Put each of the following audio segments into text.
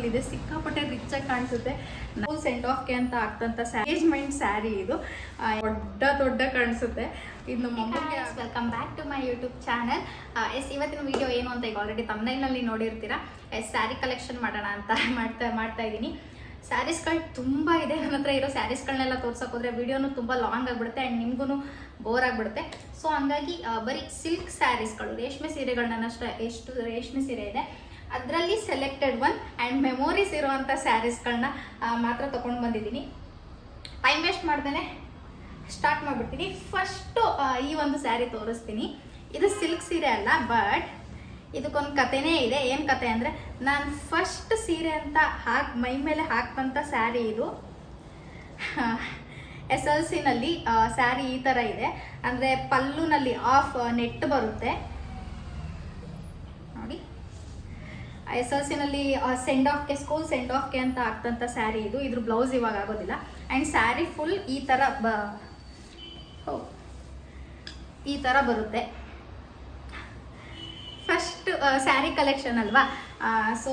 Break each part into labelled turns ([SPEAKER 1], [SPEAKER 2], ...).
[SPEAKER 1] ಇದೆ, ಸಿಕ್ಕಾಪಟ್ಟೆ ರಿಚ್ ಆಗಿ ಕಾಣಿಸುತ್ತೆ. ನಾವು ಸೆಂಡ್ ಆಫ್ಗೆ ಅಂತ ಆಗ್ತಂತ ಎಂಗೇಜ್ಮೆಂಟ್ ಸ್ಯಾರಿ ಇದು, ದೊಡ್ಡ ಕಾಣಿಸುತ್ತೆ. ಇದು ಮಮ್ಮಿಗೆ.
[SPEAKER 2] Welcome back to my YouTube channel. ಇವತ್ತಿನ ವಿಡಿಯೋ ಏನು ಅಂತ ಈಗ ಆಲ್ರೆಡಿ ತಮ್ನೈಲ್ನಲ್ಲಿ ನೋಡಿರ್ತೀರಾ. ಸ್ಯಾರಿ ಕಲೆಕ್ಷನ್ ಮಾಡೋಣ ಅಂತ ಮಾಡ್ತಾ ಇದ್ದೀನಿ. ಸ್ಯಾರೀಸ್ಗಳು ತುಂಬ ಇದೆ ನನ್ನ ಹತ್ರ. ಇರೋ ಸ್ಯಾರೀಸ್ಗಳನ್ನೆಲ್ಲ ತೋರ್ಸೋಕೆ ಹೋದರೆ ವಿಡಿಯೋನು ತುಂಬ ಲಾಂಗ್ ಆಗಿಬಿಡುತ್ತೆ ಆ್ಯಂಡ್ ನಿಮಗೂ ಬೋರ್ ಆಗಿಬಿಡುತ್ತೆ. ಸೊ ಹಂಗಾಗಿ ಬರೀ ಸಿಲ್ಕ್ ಸ್ಯಾರೀಸ್ಗಳು, ರೇಷ್ಮೆ ಸೀರೆಗಳನ್ನಷ್ಟೇ, ಎಷ್ಟು ರೇಷ್ಮೆ ಸೀರೆ ಇದೆ ಅದರಲ್ಲಿ ಸೆಲೆಕ್ಟೆಡ್ ಒನ್ ಆ್ಯಂಡ್ ಮೆಮೊರೀಸ್ ಇರೋವಂಥ ಸ್ಯಾರೀಸ್ಗಳನ್ನ ಮಾತ್ರ ತೊಗೊಂಡು ಬಂದಿದ್ದೀನಿ. ಟೈಮ್ ವೇಸ್ಟ್ ಮಾಡ್ದೇ ಸ್ಟಾರ್ಟ್ ಮಾಡಿಬಿಡ್ತೀನಿ. ಫಸ್ಟು ಈ ಒಂದು ಸ್ಯಾರಿ ತೋರಿಸ್ತೀನಿ. ಇದು ಸಿಲ್ಕ್ ಸೀರೆ ಅಲ್ಲ, ಬಟ್ ಇದಕ್ಕೊಂದು ಕಥೆನೇ ಇದೆ. ಏನು ಕತೆ ಅಂದರೆ, ನಾನು ಫಸ್ಟ್ ಸೀರೆ ಅಂತ ಮೈ ಮೇಲೆ ಹಾಕುವಂಥ ಸ್ಯಾರಿ ಇದು. SLCನಲ್ಲಿ ಸ್ಯಾರಿ ಈ ಥರ ಇದೆ, ಅಂದರೆ ಪಲ್ಲುನಲ್ಲಿ ಆಫ್ ನೆಟ್ ಬರುತ್ತೆ ನೋಡಿ. SLCನಲ್ಲಿ ಸ್ಕೂಲ್ ಸೆಂಡ್ ಆಫ್ಗೆ ಅಂತ ಆಗ್ತಂಥ ಸ್ಯಾರಿ ಇದು. ಇದ್ರ ಬ್ಲೌಸ್ ಇವಾಗ ಆಗೋದಿಲ್ಲ. ಆ್ಯಂಡ್ ಸ್ಯಾರಿ ಫುಲ್ ಈ ಥರ ಬರುತ್ತೆ. ಫಸ್ಟ್ ಸ್ಯಾರಿ ಕಲೆಕ್ಷನ್ ಅಲ್ವಾ, ಸೊ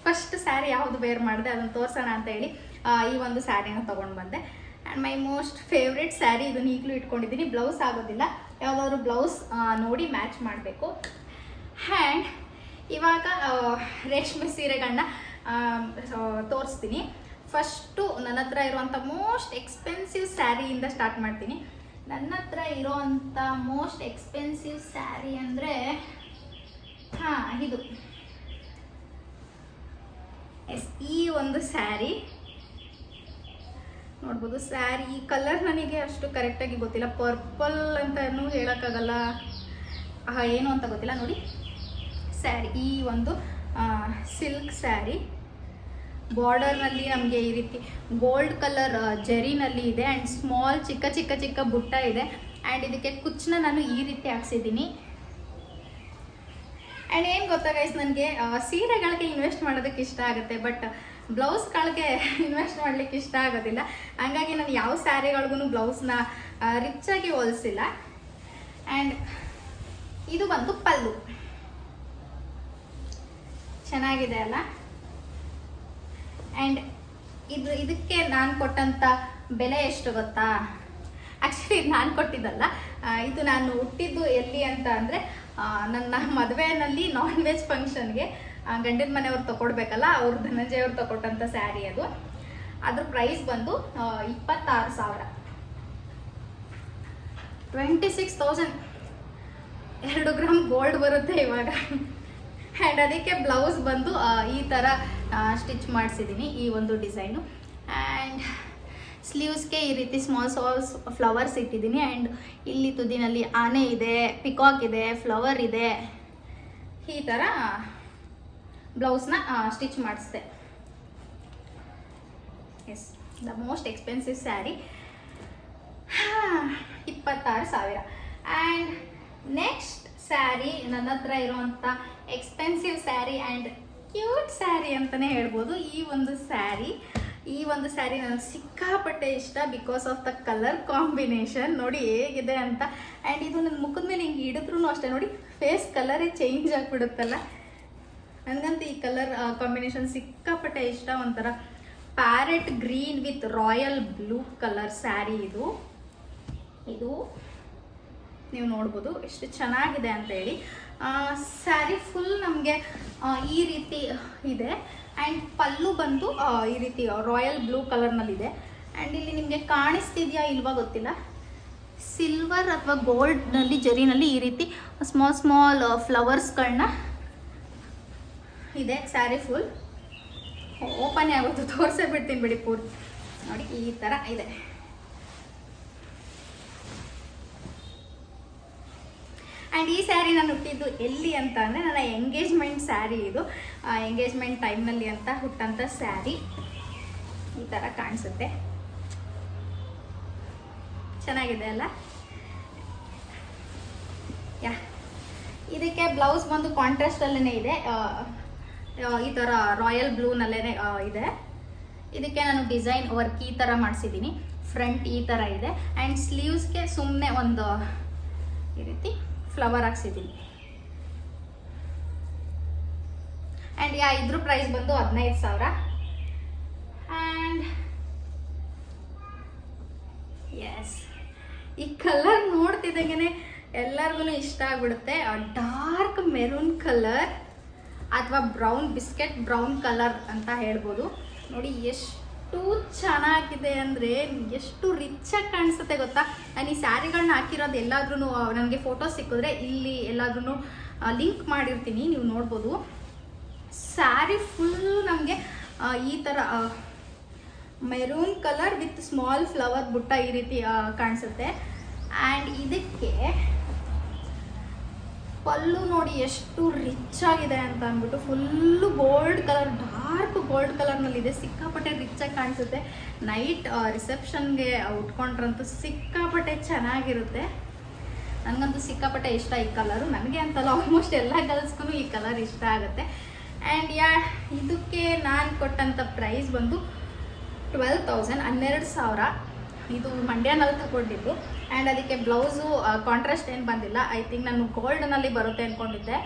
[SPEAKER 2] ಫಸ್ಟ್ ಸ್ಯಾರಿ ಯಾವುದು ವೇರ್ ಮಾಡಿದೆ ಅದನ್ನು ತೋರಿಸೋಣ ಅಂತ ಹೇಳಿ ಈ ಒಂದು ಸ್ಯಾರಿನ ತೊಗೊಂಡು ಬಂದೆ. And my most favourite sari. ಇದನ್ನು ಈಗಲೂ ಇಟ್ಕೊಂಡಿದ್ದೀನಿ. ಬ್ಲೌಸ್ ಆಗೋದಿಲ್ಲ, ಯಾವುದಾದ್ರು ಬ್ಲೌಸ್ ನೋಡಿ ಮ್ಯಾಚ್ ಮಾಡಬೇಕು. ಆ್ಯಂಡ್ ಇವಾಗ ರೇಷ್ಮೆ ಸೀರೆಗಳನ್ನ ತೋರಿಸ್ತೀನಿ. ಫಸ್ಟು ನನ್ನ ಹತ್ರ ಇರುವಂಥ ಮೋಸ್ಟ್ ಎಕ್ಸ್ಪೆನ್ಸಿವ್ ಸ್ಯಾರಿಯಿಂದ ಸ್ಟಾರ್ಟ್ ಮಾಡ್ತೀನಿ. ನನ್ನ ಹತ್ರ ಇರೋವಂಥ ಮೋಸ್ಟ್ ಎಕ್ಸ್ಪೆನ್ಸಿವ್ ಸ್ಯಾರಿ ಅಂದರೆ ಇದು ಈ ಒಂದು ಸ್ಯಾರಿ ನೋಡ್ಬೋದು. ಸ್ಯಾರಿ ಈ ಕಲರ್ ನನಗೆ ಅಷ್ಟು ಕರೆಕ್ಟಾಗಿ ಗೊತ್ತಿಲ್ಲ, ಪರ್ಪಲ್ ಅಂತನೂ ಹೇಳೋಕ್ಕಾಗಲ್ಲ, ಏನು ಅಂತ ಗೊತ್ತಿಲ್ಲ. ನೋಡಿ ಸ್ಯಾರಿ, ಈ ಒಂದು ಸಿಲ್ಕ್ ಸ್ಯಾರಿ. ಬಾರ್ಡರ್ನಲ್ಲಿ ನಮಗೆ ಈ ರೀತಿ ಗೋಲ್ಡ್ ಕಲರ್ ಜರಿನಲ್ಲಿ ಇದೆ ಆ್ಯಂಡ್ ಸ್ಮಾಲ್ ಚಿಕ್ಕ ಬುಟ್ಟ ಇದೆ. ಆ್ಯಂಡ್ ಇದಕ್ಕೆ ಕುಚ್ಚನ್ನ ನಾನು ಈ ರೀತಿ ಹಾಕ್ಸಿದ್ದೀನಿ. ಆ್ಯಂಡ್ ಏನು ಗೊತ್ತಾ ಗೈಸ್, ನನಗೆ ಸೀರೆಗಳಿಗೆ ಇನ್ವೆಸ್ಟ್ ಮಾಡೋದಕ್ಕೆ ಇಷ್ಟ ಆಗುತ್ತೆ, ಬಟ್ ಬ್ಲೌಸ್ಗಳಿಗೆ ಇನ್ವೆಸ್ಟ್ ಮಾಡಲಿಕ್ಕೆ ಇಷ್ಟ ಆಗೋದಿಲ್ಲ. ಹಂಗಾಗಿ ನಾನು ಯಾವ ಸ್ಯಾರಿಗಳಿಗೂ ಬ್ಲೌಸ್ನ ರಿಚ್ಚಾಗಿ ಹೋಲಿಸಿಲ್ಲ. ಆ್ಯಂಡ್ ಇದು ಬಂದು ಪಲ್ಲು, ಚೆನ್ನಾಗಿದೆ ಅಲ್ಲ. ಆ್ಯಂಡ್ ಇದಕ್ಕೆ ನಾನು ಕೊಟ್ಟಂಥ ಬೆಲೆ ಎಷ್ಟು ಗೊತ್ತಾ? ಆ್ಯಕ್ಚುಲಿ ಇದು ನಾನು ಕೊಟ್ಟಿದ್ದಲ್ಲ, ಇದು ನಾನು ಹುಟ್ಟಿದ್ದು ಎಲ್ಲಿ ಅಂತ ಅಂದರೆ, ನನ್ನ ಮದುವೆಯಲ್ಲಿ ನಾನ್ ವೆಜ್ ಫಂಕ್ಷನ್ಗೆ ಗಂಡಿನ ಮನೆಯವ್ರು ತಗೊಡ್ಬೇಕಲ್ಲ, ಅವ್ರು ಧನಂಜಯ ಅವ್ರು ತಗೊಟ್ಟಂಥ ಸ್ಯಾರಿ ಅದು. ಅದ್ರ ಪ್ರೈಸ್ ಬಂದು 26,000, 26,000. 2 ಗ್ರಾಮ್ ಗೋಲ್ಡ್ ಬರುತ್ತೆ ಇವಾಗ. ಆ್ಯಂಡ್ ಅದಕ್ಕೆ ಬ್ಲೌಸ್ ಬಂದು ಈ ಥರ ಸ್ಟಿಚ್ ಮಾಡಿಸಿದ್ದೀನಿ, ಈ ಒಂದು ಡಿಸೈನು. ಆ್ಯಂಡ್ ಸ್ಲೀವ್ಸ್ಗೆ ಈ ರೀತಿ ಸ್ಮಾಲ್ ಫ್ಲವರ್ಸ್ ಇಟ್ಟಿದ್ದೀನಿ. ಆ್ಯಂಡ್ ಇಲ್ಲಿ ತುದಿನಲ್ಲಿ ಆನೆ ಇದೆ, ಪಿಕಾಕ್ ಇದೆ, ಫ್ಲವರ್ ಇದೆ. ಈ ಥರ ಬ್ಲೌಸ್ನ ಸ್ಟಿಚ್ ಮಾಡಿಸಿದೆ. Yes, the most expensive sari, 26,000. And next sari ನನ್ನ ಹತ್ರ ಇರುವಂಥ expensive sari and cute sari ಅಂತಲೇ ಹೇಳ್ಬೋದು. ಈ ಒಂದು ಸ್ಯಾರಿ ನನಗೆ ಸಿಕ್ಕಾಪಟ್ಟೆ ಇಷ್ಟ, because of the colour combination. ನೋಡಿ ಹೇಗಿದೆ ಅಂತ. ಆ್ಯಂಡ್ ಇದು ನನ್ನ ಮುಖದ ಮೇಲೆ ಹಿಂಗೆ ಹಿಡಿದ್ರೂ ಅಷ್ಟೇ ನೋಡಿ, ಫೇಸ್ ಕಲರೇ ಚೇಂಜ್ ಆಗಿಬಿಡುತ್ತಲ್ಲ. ನನಗಂತೂ ಈ ಕಲರ್ ಕಾಂಬಿನೇಷನ್ ಸಿಕ್ಕಾಪಟ್ಟೆ ಇಷ್ಟ. ಒಂಥರ parrot green with royal blue colour sari ಇದು ನೀವು ನೋಡ್ಬೋದು ಎಷ್ಟು ಚೆನ್ನಾಗಿದೆ ಅಂತ ಹೇಳಿ. ಸ್ಯಾರಿ ಫುಲ್ ನಮಗೆ ಈ ರೀತಿ ಇದೆ. ಆ್ಯಂಡ್ ಪಲ್ಲು ಬಂದು ಈ ರೀತಿ ರಾಯಲ್ ಬ್ಲೂ ಕಲರ್ನಲ್ಲಿದೆ. ಆ್ಯಂಡ್ ಇಲ್ಲಿ ನಿಮಗೆ ಕಾಣಿಸ್ತಿದೆಯಾ ಇಲ್ವಾ ಗೊತ್ತಿಲ್ಲ, ಸಿಲ್ವರ್ ಅಥವಾ ಗೋಲ್ಡ್ನಲ್ಲಿ ಜರಿನಲ್ಲಿ ಈ ರೀತಿ ಸ್ಮಾಲ್ ಫ್ಲವರ್ಸ್ಗಳನ್ನ ಇದೆ. ಸ್ಯಾರಿ ಫುಲ್ ಓಪನ್ ಆಗೋದು, ತೋರಿಸೇ ಬಿಡ್ತೀನಿ ಬಿಡಿ ಪೂರ್ತಿ. ನೋಡಿ ಈ ಥರ ಇದೆ. ಆ್ಯಂಡ್ ಈ ಸ್ಯಾರಿ ನಾನು ಹುಟ್ಟಿದ್ದು ಎಲ್ಲಿ ಅಂತ ಅಂದರೆ, ನನ್ನ ಎಂಗೇಜ್ಮೆಂಟ್ ಸ್ಯಾರಿ ಇದು. ಎಂಗೇಜ್ಮೆಂಟ್ ಟೈಮ್ನಲ್ಲಿ ಅಂತ ಹುಟ್ಟಂಥ ಸ್ಯಾರಿ. ಈ ಥರ ಕಾಣಿಸುತ್ತೆ, ಚೆನ್ನಾಗಿದೆ ಅಲ್ಲ. ಇದಕ್ಕೆ ಬ್ಲೌಸ್ ಬಂದು ಕಾಂಟ್ರಾಸ್ಟಲ್ಲೇ ಇದೆ, ಈ ಥರ ರಾಯಲ್ ಬ್ಲೂನಲ್ಲೇ ಇದೆ. ಇದಕ್ಕೆ ನಾನು ಡಿಸೈನ್ ವರ್ಕ್ ಈ ಥರ ಮಾಡಿಸಿದ್ದೀನಿ. ಫ್ರಂಟ್ ಈ ಥರ ಇದೆ. ಆ್ಯಂಡ್ ಸ್ಲೀವ್ಸ್ಗೆ ಸುಮ್ಮನೆ ಒಂದು ಈ ರೀತಿ ಫ್ಲವರ್ ಹಾಕ್ಸಿದ್ದೀನಿ. ಆ್ಯಂಡ್ ಇದ್ರ ಪ್ರೈಸ್ ಬಂದು 15,000. ಆ್ಯಂಡ್ ಎಸ್, ಈ ಕಲರ್ ನೋಡ್ತಿದ್ದಂಗೆ ಎಲ್ಲರಿಗೂ ಇಷ್ಟ ಆಗ್ಬಿಡುತ್ತೆ. ಡಾರ್ಕ್ ಮೆರೂನ್ ಕಲರ್ ಅಥವಾ ಬ್ರೌನ್, ಬಿಸ್ಕೆಟ್ ಬ್ರೌನ್ ಕಲರ್ ಅಂತ ಹೇಳ್ಬೋದು. ನೋಡಿ ಎಷ್ಟು ಚೆನ್ನಾಗಿದೆ ಅಂದರೆ ಎಷ್ಟು ರಿಚಾಗಿ ಕಾಣಿಸುತ್ತೆ ಗೊತ್ತಾ. ನಾನು ಈ ಸ್ಯಾರಿಗಳನ್ನ ಹಾಕಿರೋದು ಎಲ್ಲಾದ್ರೂ ನನಗೆ ಫೋಟೋ ಸಿಕ್ಕಿದ್ರೆ ಇಲ್ಲಿ ಎಲ್ಲಾದ್ರೂ ಲಿಂಕ್ ಮಾಡಿರ್ತೀನಿ, ನೀವು ನೋಡ್ಬೋದು. ಸ್ಯಾರಿ ಫುಲ್ ನಮಗೆ ಈ ಥರ maroon colour with small flower ಬುಟ್ಟ ಈ ರೀತಿ ಕಾಣಿಸುತ್ತೆ. ಆ್ಯಂಡ್ ಇದಕ್ಕೆ ಪಲ್ಲು ನೋಡಿ ಎಷ್ಟು ರಿಚ್ ಆಗಿದೆ ಅಂತ ಅಂದ್ಬಿಟ್ಟು full gold colour, dark gold ಕಲರ್ನಲ್ಲಿದೆ. ಸಿಕ್ಕಾಪಟ್ಟೆ ರಿಚಾಗಿ ಕಾಣಿಸುತ್ತೆ. ನೈಟ್ ರಿಸೆಪ್ಷನ್ಗೆ ಉಟ್ಕೊಂಡ್ರಂತೂ ಸಿಕ್ಕಾಪಟ್ಟೆ ಚೆನ್ನಾಗಿರುತ್ತೆ. ನನಗಂತೂ ಸಿಕ್ಕಾಪಟ್ಟೆ ಇಷ್ಟ ಈ ಕಲರು. ನನಗೆ ಅಂತಲ್ಲ, ಆಲ್ಮೋಸ್ಟ್ ಎಲ್ಲ ಗರ್ಲ್ಸ್ಗೂ ಈ ಕಲರ್ ಇಷ್ಟ ಆಗುತ್ತೆ. ಆ್ಯಂಡ್ ಇದಕ್ಕೆ ನಾನು ಕೊಟ್ಟಂಥ ಪ್ರೈಸ್ ಬಂದು 12,000, 12,000. ಇದು ಮಂಡ್ಯನಲ್ಲಿ ತಗೊಂಡಿದ್ದು. ಆ್ಯಂಡ್ ಅದಕ್ಕೆ ಬ್ಲೌಸು ಕಾಂಟ್ರಾಸ್ಟ್ ಏನು ಬಂದಿಲ್ಲ. ಐ ಥಿಂಕ್ ನಾನು ಗೋಲ್ಡ್ನಲ್ಲಿ ಬರುತ್ತೆ ಅಂದ್ಕೊಂಡಿದ್ದೆ,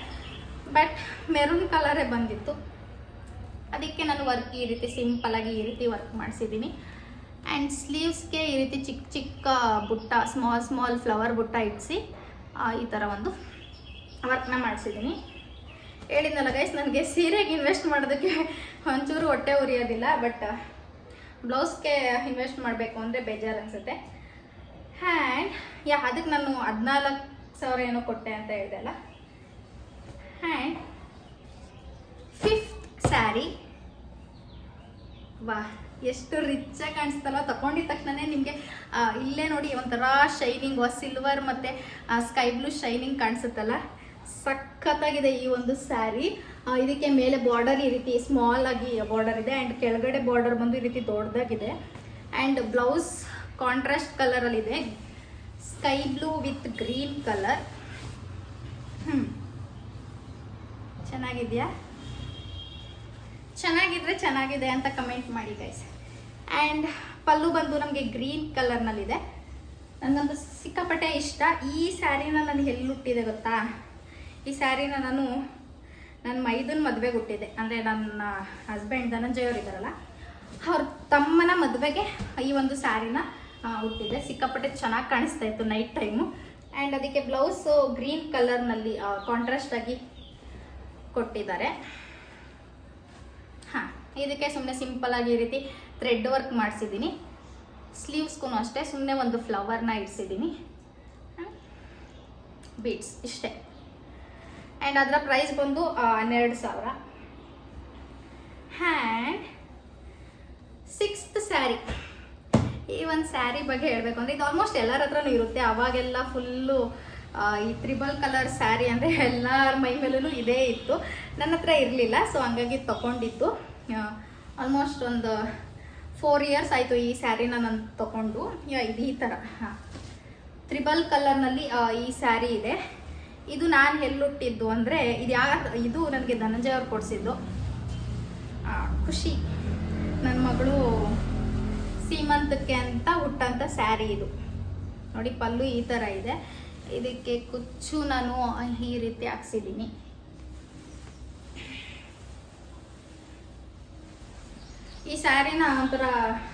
[SPEAKER 2] ಬಟ್ ಮೆರೂನ್ ಕಲರೇ ಬಂದಿತ್ತು. ಅದಕ್ಕೆ ನಾನು ವರ್ಕ್ ಈ ರೀತಿ ಸಿಂಪಲಾಗಿ ಈ ರೀತಿ ವರ್ಕ್ ಮಾಡಿಸಿದ್ದೀನಿ. ಆ್ಯಂಡ್ ಸ್ಲೀವ್ಸ್ಗೆ ಈ ರೀತಿ ಚಿಕ್ಕ ಚಿಕ್ಕ ಬುಟ್ಟ, ಸ್ಮಾಲ್ ಫ್ಲವರ್ ಬುಟ್ಟ ಇಡಿಸಿ ಈ ಥರ ಒಂದು ವರ್ಕ್ನ ಮಾಡಿಸಿದ್ದೀನಿ. ಹೇಳಿದ್ನಲ್ಲ ಗೈಸ್, ನನಗೆ ಸೀರೆಗೆ ಇನ್ವೆಸ್ಟ್ ಮಾಡೋದಕ್ಕೆ ಒಂಚೂರು ಹೊಟ್ಟೆ ಉರಿಯೋದಿಲ್ಲ, ಬಟ್ ಬ್ಲೌಸ್ಗೆ ಇನ್ವೆಸ್ಟ್ ಮಾಡಬೇಕು ಅಂದರೆ ಬೇಜಾರು ಅನಿಸುತ್ತೆ. ಆ್ಯಂಡ್ ಅದಕ್ಕೆ ನಾನು 14,000 ಏನೋ ಕೊಟ್ಟೆ ಅಂತ ಹೇಳಿದೆ ಅಲ್ಲ. ಆ್ಯಂಡ್ 5th ಸ್ಯಾರಿ, ವಾ ಎಷ್ಟು ರಿಚಾಗಿ ಕಾಣಿಸ್ತಲ್ಲ. ತಗೊಂಡಿದ ತಕ್ಷಣನೇ ನಿಮಗೆ ಇಲ್ಲೇ ನೋಡಿ ಒಂಥರ ಶೈನಿಂಗ್, ಸಿಲ್ವರ್ ಮತ್ತು ಸ್ಕೈ ಬ್ಲೂ ಶೈನಿಂಗ್ ಕಾಣಿಸುತ್ತಲ್ಲ, ಸಖತ್ತಾಗಿದೆ ಈ ಒಂದು ಸ್ಯಾರಿ. ಇದಕ್ಕೆ ಮೇಲೆ ಬಾರ್ಡರ್ ಈ ರೀತಿ ಸ್ಮಾಲ್ ಆಗಿ ಬಾರ್ಡರ್ ಇದೆ. ಆ್ಯಂಡ್ ಕೆಳಗಡೆ ಬಾರ್ಡರ್ ಬಂದು ಈ ರೀತಿ ದೊಡ್ಡದಾಗಿದೆ. ಆ್ಯಂಡ್ ಬ್ಲೌಸ್ ಕಾಂಟ್ರಾಸ್ಟ್ ಕಲರಲ್ಲಿದೆ, sky blue with green colour. ಚೆನ್ನಾಗಿದೆಯಾ? ಚೆನ್ನಾಗಿದ್ರೆ ಚೆನ್ನಾಗಿದೆ ಅಂತ ಕಮೆಂಟ್ ಮಾಡಿ ಗೈಸ್. ಆ್ಯಂಡ್ ಪಲ್ಲು ಬಂದು ನಮಗೆ ಗ್ರೀನ್ ಕಲರ್ನಲ್ಲಿದೆ. ನನಗಂತೂ ಸಿಕ್ಕಾಪಟ್ಟೆ ಇಷ್ಟ. ಈ ಸ್ಯಾರಿನ ನಾನು ಎಲ್ಲಿ ಹುಟ್ಟಿದೆ ಗೊತ್ತಾ? ಈ ಸ್ಯಾರಿನ ನಾನು ನನ್ನ ಮೈದನ ಮದುವೆಗೆ ಹುಟ್ಟಿದ್ದೆ. ಅಂದರೆ ನನ್ನ ಹಸ್ಬೆಂಡ್ ಧನಂಜಯ್ ಅವರು ಇದ್ದಾರಲ್ಲ, ಅವ್ರ ತಮ್ಮನ ಮದುವೆಗೆ ಈ ಒಂದು ಸ್ಯಾರಿನ ಹುಟ್ಟಿದ್ದೆ. ಸಿಕ್ಕಾಪಟ್ಟೆ ಚೆನ್ನಾಗಿ ಕಾಣಿಸ್ತಾ ಇತ್ತು ನೈಟ್ ಟೈಮು. ಆ್ಯಂಡ್ ಅದಕ್ಕೆ ಬ್ಲೌಸು ಗ್ರೀನ್ ಕಲರ್ನಲ್ಲಿ ಕಾಂಟ್ರಾಸ್ಟ್ ಆಗಿ ಕೊಟ್ಟಿದ್ದಾರೆ. ಇದಕ್ಕೆ ಸುಮ್ಮನೆ ಸಿಂಪಲಾಗಿ ಈ ರೀತಿ ಥ್ರೆಡ್ ವರ್ಕ್ ಮಾಡಿಸಿದ್ದೀನಿ. ಸ್ಲೀವ್ಸ್ಗೂ ಅಷ್ಟೇ ಸುಮ್ಮನೆ ಒಂದು ಫ್ಲವರ್ನ ಇಡಿಸಿದ್ದೀನಿ, ಬೀಡ್ಸ್ ಇಷ್ಟೇ. ಆ್ಯಂಡ್ ಅದರ ಪ್ರೈಸ್ ಬಂದು 12,000. And 6th sari. ಈ ಒಂದು ಸ್ಯಾರಿ ಬಗ್ಗೆ ಹೇಳಬೇಕು ಅಂದರೆ ಇದು ಆಲ್ಮೋಸ್ಟ್ ಎಲ್ಲರ ಹತ್ರನೂ ಇರುತ್ತೆ. ಅವಾಗೆಲ್ಲ ಫುಲ್ಲು ಈ 3 ಕಲರ್ ಸ್ಯಾರಿ ಅಂದರೆ ಎಲ್ಲರ ಮೈ ಮೇಲೂ ಇದೇ ಇತ್ತು. ನನ್ನ ಹತ್ರ ಇರಲಿಲ್ಲ, ಸೊ ಹಂಗಾಗಿ ತೊಗೊಂಡಿದ್ದು. ಆಲ್ಮೋಸ್ಟ್ ಒಂದು 4 years ಆಯಿತು ಈ ಸ್ಯಾರಿನ ನಾನು ತೊಗೊಂಡು. ಇದು ಈ ಥರ 3 ಕಲರ್ನಲ್ಲಿ ಈ ಸ್ಯಾರಿ ಇದೆ. ಇದು ನಾನು ಎಲ್ಲುಟ್ಟಿದ್ದು ಅಂದರೆ ಇದು ನನಗೆ ಧನಂಜಯ ಅವ್ರು ಕೊಡಿಸಿದ್ದು. ಖುಷಿ ನನ್ನ ಮಗಳು ಸೀಮಂತಕ್ಕೆ ಅಂತ ಹುಟ್ಟಂಥ ಸ್ಯಾರಿ ಇದು. ನೋಡಿ ಪಲ್ಲು ಈ ಥರ ಇದೆ. ಇದಕ್ಕೆ ಕುಚ್ಚು ನಾನು ಈ ರೀತಿ ಹಾಕ್ಸಿದ್ದೀನಿ. ಈ ಸ್ಯಾರಿನ ಒಂಥರ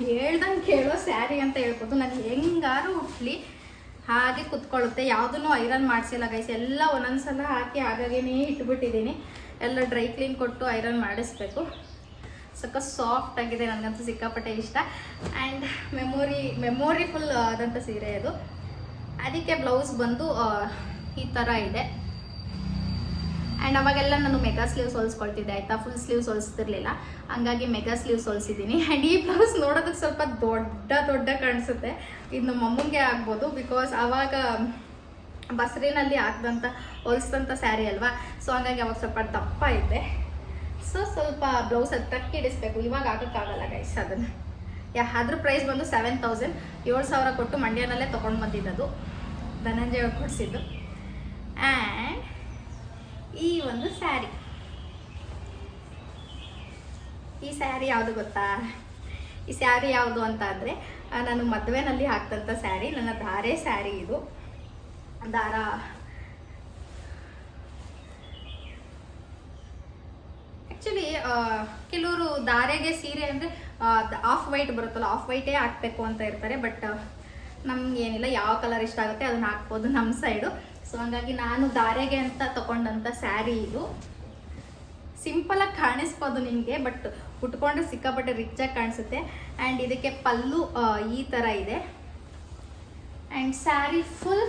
[SPEAKER 2] ಹೇಳ್ದಂಗೆ ಕೇಳೋ ಸ್ಯಾರಿ ಅಂತ ಹೇಳ್ಬೋದು. ನಾನು ಹೆಂಗಾರು ಹುಟ್ಲಿ ಹಾಗೆ ಕುತ್ಕೊಳ್ಳುತ್ತೆ. ಯಾವುದನ್ನು ಐರನ್ ಮಾಡಿಸಿಲ್ಲ ಗೈಸ್, ಎಲ್ಲ ಒಂದೊಂದ್ಸಲ ಹಾಕಿ ಹಾಗಾಗೇ ಇಟ್ಬಿಟ್ಟಿದ್ದೀನಿ. ಎಲ್ಲ ಡ್ರೈ ಕ್ಲೀನ್ ಕೊಟ್ಟು ಐರನ್ ಮಾಡಿಸ್ಬೇಕು. ಸಕ್ಕ ಸಾಫ್ಟ್ ಆಗಿದೆ, ನನಗಂತೂ ಸಿಕ್ಕಾಪಟ್ಟೆ ಇಷ್ಟ. ಆ್ಯಂಡ್ ಮೆಮೊರಿಫುಲ್ ಆದಂಥ ಸೀರೆ ಅದು. ಅದಕ್ಕೆ ಬ್ಲೌಸ್ ಬಂದು ಈ ಥರ ಇದೆ. ಆ್ಯಂಡ್ ಅವಾಗೆಲ್ಲ ನಾನು ಮೆಗಾ ಸ್ಲೀವ್ಸ್ ಹೊಲಿಸ್ಕೊಳ್ತಿದ್ದೆ ಆಯಿತಾ, ಫುಲ್ ಸ್ಲೀವ್ಸ್ ಹೊಲಿಸ್ತಿರ್ಲಿಲ್ಲ, ಹಂಗಾಗಿ ಮೆಗಾ ಸ್ಲೀವ್ಸ್ ಹೊಲಿಸಿದ್ದೀನಿ. ಆ್ಯಂಡ್ ಈ ಬ್ಲೌಸ್ ನೋಡೋದಕ್ಕೆ ಸ್ವಲ್ಪ ದೊಡ್ಡ ಕಾಣಿಸುತ್ತೆ. ಇದು ನಮ್ಮ ಅಮ್ಮಂಗೆ ಆಗ್ಬೋದು, ಬಿಕಾಸ್ ಆವಾಗ ಬಸ್ರಿನಲ್ಲಿ ಹಾಕ್ದಂಥ ಹೊಲಿಸಿದಂಥ ಸ್ಯಾರಿ ಅಲ್ವಾ, ಸೊ ಹಂಗಾಗಿ ಅವಾಗ ಸ್ವಲ್ಪ ದಪ್ಪ ಇದೆ. ಸೊ ಸ್ವಲ್ಪ ಬ್ಲೌಸ್ ಅದು ಟಕ್ಕಿಡಿಸ್ಬೇಕು, ಇವಾಗ ಹಾಕೋಕ್ಕಾಗಲ್ಲ ಗೈಸ್ ಅದನ್ನು. ಅದ್ರ ಪ್ರೈಸ್ ಬಂದು 7,000. 7,000 ಕೊಟ್ಟು ಮಂಡ್ಯನಲ್ಲೇ ತೊಗೊಂಡು ಬಂದಿದ್ದದು, ಧನಂಜಯ ಅವ್ರು ಕೊಡಿಸಿದ್ದು. ಆ್ಯಂಡ್ ಈ ಒಂದು ಸ್ಯಾರಿ, ಈ ಸ್ಯಾರಿ ಯಾವುದು ಗೊತ್ತಾ? ಈ ಸ್ಯಾರಿ ಯಾವುದು ಅಂತ ಅಂದರೆ ನಾನು ಮದುವೆನಲ್ಲಿ ಹಾಕ್ತಂಥ ಸ್ಯಾರಿ, ನನ್ನ ಧಾರೆ ಸ್ಯಾರಿ ಇದು. ಆ್ಯಕ್ಚುಲಿ ಕೆಲವರು ಧಾರೆಗೆ ಸೀರೆ ಅಂದರೆ ಆಫ್ ವೈಟ್ ಬರುತ್ತಲ್ಲ, ಆಫ್ ವೈಟೇ ಹಾಕಬೇಕು ಅಂತ ಇರ್ತಾರೆ. ಬಟ್ ನಮ್ಗೆ ಏನಿಲ್ಲ, ಯಾವ ಕಲರ್ ಇಷ್ಟ ಆಗುತ್ತೆ ಅದನ್ನ ಹಾಕ್ಬೋದು ನಮ್ಮ ಸೈಡು. ಸೊ ಹಂಗಾಗಿ ನಾನು ಧಾರೆಗೆ ಅಂತ ತಗೊಂಡಂಥ ಸ್ಯಾರಿ ಇದು. ಸಿಂಪಲಾಗಿ ಕಾಣಿಸ್ಬೋದು ನಿಮಗೆ, ಬಟ್ ಉಟ್ಕೊಂಡ್ರೆ ಸಿಕ್ಕಾಪಟ್ಟೆ ರಿಚಾಗಿ ಕಾಣಿಸುತ್ತೆ. ಆ್ಯಂಡ್ ಇದಕ್ಕೆ ಪಲ್ಲು ಈ ಥರ ಇದೆ. ಆ್ಯಂಡ್ ಸ್ಯಾರಿ ಫುಲ್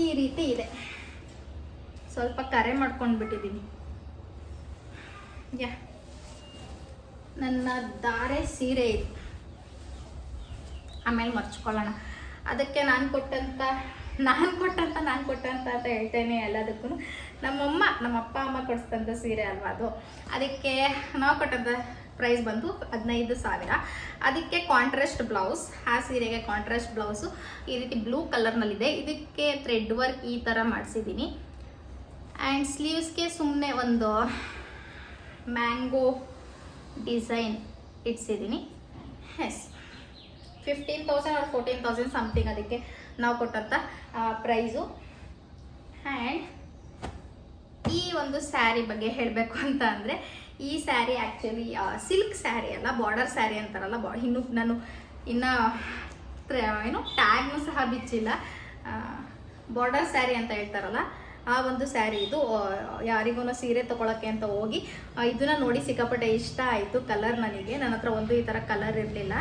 [SPEAKER 2] ಈ ರೀತಿ ಇದೆ. ಸ್ವಲ್ಪ ಕರೆ ಮಾಡ್ಕೊಂಡ್ಬಿಟ್ಟಿದ್ದೀನಿ. ಯಾ, ನನ್ನ ಧಾರೆ ಸೀರೆ ಇದು. ಆಮೇಲೆ ಮರ್ಚ್ಕೊಳ್ಳೋಣ. ಅದಕ್ಕೆ ನಾನು ಕೊಟ್ಟಂತ ಅಂತ ಹೇಳ್ತೇನೆ ಎಲ್ಲದಕ್ಕೂ. ನಮ್ಮ ಅಪ್ಪ ಅಮ್ಮ ಕೊಡಿಸ್ತಂಥ ಸೀರೆ ಅಲ್ವಾ ಅದು. ಅದಕ್ಕೆ ನಾವು ಕೊಟ್ಟಂಥ ಪ್ರೈಸ್ ಬಂದು 15,000. ಅದಕ್ಕೆ ಕಾಂಟ್ರಾಸ್ಟ್ ಬ್ಲೌಸ್, ಆ ಸೀರೆಗೆ ಕಾಂಟ್ರಾಸ್ಟ್ ಬ್ಲೌಸು ಈ ರೀತಿ ಬ್ಲೂ ಕಲರ್ನಲ್ಲಿದೆ. ಇದಕ್ಕೆ ಥ್ರೆಡ್ ವರ್ಕ್ ಈ ಥರ ಮಾಡಿಸಿದ್ದೀನಿ. ಆ್ಯಂಡ್ ಸ್ಲೀವ್ಸ್ಗೆ ಸುಮ್ಮನೆ ಒಂದು ಮ್ಯಾಂಗೋ ಡಿಸೈನ್ ಇಡ್ಸಿದ್ದೀನಿ. ಎಸ್, 15,000 or 14,000 ಸಮಥಿಂಗ್ ಅದಕ್ಕೆ ನಾವು ಕೊಟ್ಟಂಥ ಪ್ರೈಸು. ಆ್ಯಂಡ್ ಈ ಒಂದು ಸ್ಯಾರಿ ಬಗ್ಗೆ ಹೇಳಬೇಕು ಅಂತ ಅಂದರೆ, ಈ ಸ್ಯಾರಿ ಆ್ಯಕ್ಚುಲಿ ಸಿಲ್ಕ್ ಸ್ಯಾರಿ ಅಲ್ಲ, ಬಾರ್ಡರ್ ಸ್ಯಾರಿ ಅಂತಾರಲ್ಲ. ನಾನು ಇನ್ನು ಟ್ಯಾಗ್ನೂ ಸಹ ಬಿಚ್ಚಿಲ್ಲ. ಬಾರ್ಡರ್ ಸ್ಯಾರಿ ಅಂತ ಹೇಳ್ತಾರಲ್ಲ, ಆ ಒಂದು ಸ್ಯಾರಿ ಇದು. ಯಾರಿಗೂ ಸೀರೆ ತೊಗೊಳಕ್ಕೆ ಅಂತ ಹೋಗಿ ಇದನ್ನ ನೋಡಿ ಸಿಕ್ಕಾಪಟ್ಟೆ ಇಷ್ಟ ಆಯಿತು ಕಲರ್. ನನ್ನ ಹತ್ರ ಒಂದು ಈ ಥರ ಕಲರ್ ಇರಲಿಲ್ಲ,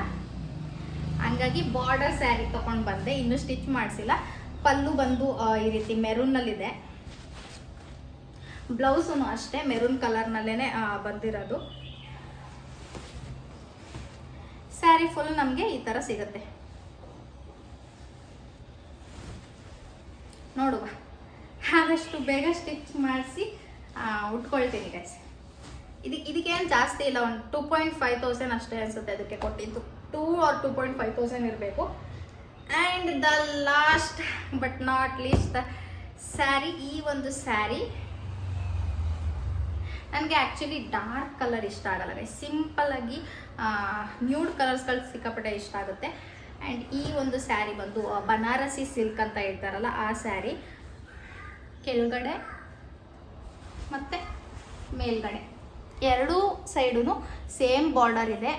[SPEAKER 2] ಹಂಗಾಗಿ ಬಾರ್ಡರ್ ಸ್ಯಾರಿ ತೊಗೊಂಡು ಬಂದೆ. ಇನ್ನೂ ಸ್ಟಿಚ್ ಮಾಡಿಸಿಲ್ಲ. ಪಲ್ಲು ಬಂದು ಈ ರೀತಿ ಮೆರೂನ್ನಲ್ಲಿದೆ. ಬ್ಲೌಸೂ ಅಷ್ಟೇ ಮೆರೂನ್ ಕಲರ್ನಲ್ಲೇ ಬಂದಿರೋದು. ಸ್ಯಾರಿ ಫುಲ್ ನಮಗೆ ಈ ಥರ ಸಿಗುತ್ತೆ. ನೋಡುವ, ಆದಷ್ಟು ಬೇಗ ಸ್ಟಿಚ್ ಮಾಡಿಸಿ ಉಟ್ಕೊಳ್ತೀನಿ ಗೈಸ್. ಇದಕ್ಕೇನು ಜಾಸ್ತಿ ಇಲ್ಲ, ಒಂದು 2,500 ಅಷ್ಟೇ ಅನಿಸುತ್ತೆ ಅದಕ್ಕೆ ಕೊಟ್ಟಿದ್ದು. 2 or 2,500 ಇರಬೇಕು. And the last but not least the sari. ಈ ಒಂದು ಸ್ಯಾರಿ ನನಗೆ ಆ್ಯಕ್ಚುಲಿ ಡಾರ್ಕ್ ಕಲರ್ ಇಷ್ಟ ಆಗಲ್ಲ ಗೈಸ್. ಸಿಂಪಲ್ಲಾಗಿ ನ್ಯೂಡ್ ಕಲರ್ಸ್ಗಳು ಸಿಕ್ಕಾಪಟ್ಟೆ ಇಷ್ಟ ಆಗುತ್ತೆ. ಆ್ಯಂಡ್ ಈ ಒಂದು ಸ್ಯಾರಿ ಬಂದು ಬನಾರಸಿ ಸಿಲ್ಕ್ ಅಂತ ಹೇಳ್ತಾರಲ್ಲ, ಆ ಸ್ಯಾರಿ. ಕೆಳಗಡೆ ಮತ್ತು ಮೇಲ್ಗಡೆ ಎರಡೂ ಸೈಡು ಸೇಮ್ ಬಾರ್ಡರ್ ಇದೆ.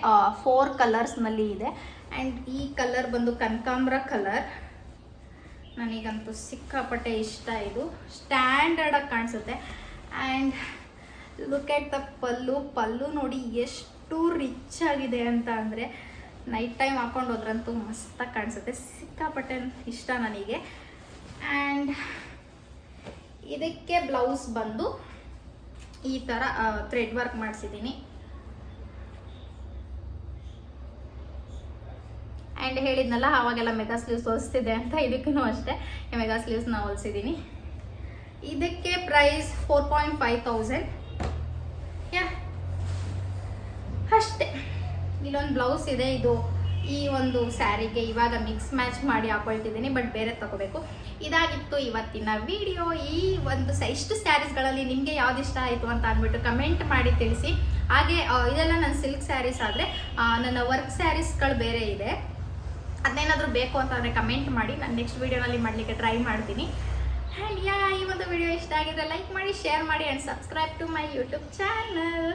[SPEAKER 2] 4 ಕಲರ್ಸ್ನಲ್ಲಿ ಇದೆ. ಆ್ಯಂಡ್ ಈ ಕಲರ್ ಬಂದು ಕನಕಾಂಬ್ರ ಕಲರ್. ನನಗಂತೂ ಸಿಕ್ಕಾಪಟ್ಟೆ ಇಷ್ಟ. ಇದು ಸ್ಟ್ಯಾಂಡರ್ಡಾಗಿ ಕಾಣಿಸುತ್ತೆ. ಆ್ಯಂಡ್ ಲುಕ್ ಎಟ್ ದ ಪಲ್ಲು ನೋಡಿ ಎಷ್ಟು ರಿಚ್ ಆಗಿದೆ ಅಂತ ಅಂದರೆ, ನೈಟ್ ಟೈಮ್ ಹಾಕೊಂಡು ಹೋದ್ರಂತೂ ಮಸ್ತಾಗಿ ಕಾಣಿಸುತ್ತೆ. ಸಿಕ್ಕಾಪಟ್ಟೆ ಇಷ್ಟ ನನಗೆ. ಆ್ಯಂಡ್ ಇದಕ್ಕೆ ಬ್ಲೌಸ್ ಬಂದು ಈ ಥರ ಥ್ರೆಡ್ ವರ್ಕ್ ಮಾಡಿಸಿದ್ದೀನಿ. ಆ್ಯಂಡ್ ಹೇಳಿದ್ನಲ್ಲ ಅವಾಗೆಲ್ಲ ಮೆಗಾ ಸ್ಲೀವ್ಸ್ ಹೊಲಿಸ್ತಿದೆ ಅಂತ, ಇದಕ್ಕೂ ಅಷ್ಟೇ ಮೆಗಾ ಸ್ಲೀವ್ಸ್ನ ಹೊಲಿಸಿದ್ದೀನಿ. ಇದಕ್ಕೆ ಪ್ರೈಸ್ 4,500. ಯಾ, ಅಷ್ಟೇ. ಇಲ್ಲೊಂದು ಬ್ಲೌಸ್ ಇದೆ. ಇದು ಈ ಒಂದು ಸ್ಯಾರಿಗೆ ಇವಾಗ ಮಿಕ್ಸ್ ಮ್ಯಾಚ್ ಮಾಡಿ ಹಾಕೊಳ್ತಿದ್ದೀನಿ, ಬಟ್ ಬೇರೆ ತಗೋಬೇಕು. ಇದಾಗಿತ್ತು ಇವತ್ತಿನ ವಿಡಿಯೋ. ಈ ಒಂದು ಇಷ್ಟು ಸ್ಯಾರೀಸ್ಗಳಲ್ಲಿ ನಿಮಗೆ ಯಾವ್ದು ಇಷ್ಟ ಆಯಿತು ಅಂತ ಅಂದ್ಬಿಟ್ಟು ಕಮೆಂಟ್ ಮಾಡಿ ತಿಳಿಸಿ. ಹಾಗೆ ಇದೆಲ್ಲ ನನ್ನ ಸಿಲ್ಕ್ ಸ್ಯಾರೀಸ್ ಆದರೆ, ನನ್ನ ವರ್ಕ್ ಸ್ಯಾರೀಸ್ಗಳು ಬೇರೆ ಇದೆ. ಅದನ್ನೇನಾದರೂ ಬೇಕು ಅಂತಂದರೆ ಕಮೆಂಟ್ ಮಾಡಿ, ನಾನು ನೆಕ್ಸ್ಟ್ ವೀಡಿಯೋನಲ್ಲಿ ಮಾಡಲಿಕ್ಕೆ ಟ್ರೈ ಮಾಡ್ತೀನಿ. ಆ್ಯಂಡ್ ಈ ಒಂದು ವಿಡಿಯೋ ಇಷ್ಟ ಆಗಿದ್ರೆ ಲೈಕ್ ಮಾಡಿ, ಶೇರ್ ಮಾಡಿ and subscribe to my YouTube channel.